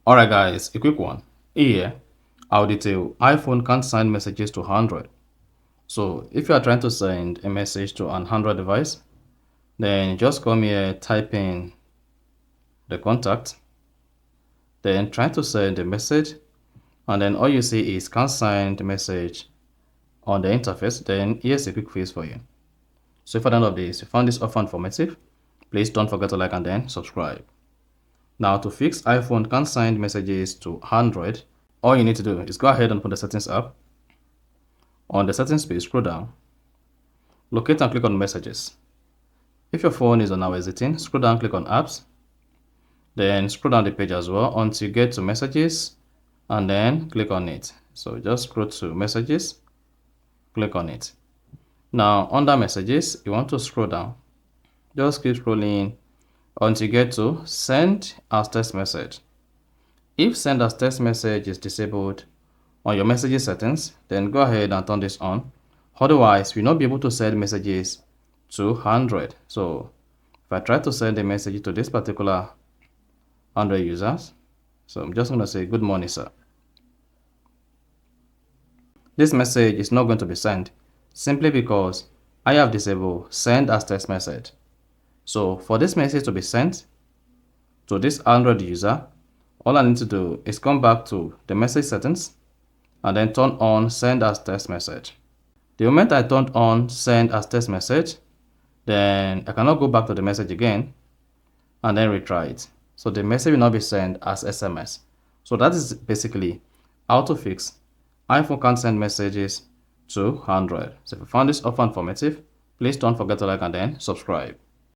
Alright guys, a quick one. Here, I'll detail iPhone can't send messages to Android. So if you are trying to send a message to an Android device, then just come here, type in the contact, then try to send a message, and then all you see is can't send the message on the interface. Then here's a quick fix for you. So if at the end of this you found this offer informative, please don't forget to like and then subscribe. Now to fix iPhone can't send messages to Android, all you need to do is go ahead and open the settings app. On the settings page, scroll down, locate and click on messages. If your phone is on now exiting, scroll down, click on apps, then scroll down the page as well until you get to messages and then click on it. So just scroll to messages, click on it. Now under messages, you want to scroll down, just keep scrolling until you get to send as text message. If send as text message is disabled on your messages settings, then go ahead and turn this on. Otherwise, you'll not be able to send messages to Android. So if I try to send a message to this particular Android users, so I'm just going to say good morning sir. This message is not going to be sent simply because I have disabled send as text message. So for this message to be sent to this Android user, all I need to do is come back to the message settings and then turn on send as text message. The moment I turned on send as text message, then I cannot go back to the message again and then retry it. So the message will not be sent as SMS. So that is basically how to fix iPhone can't send messages to Android. So if you found this offer informative, please don't forget to like and then subscribe.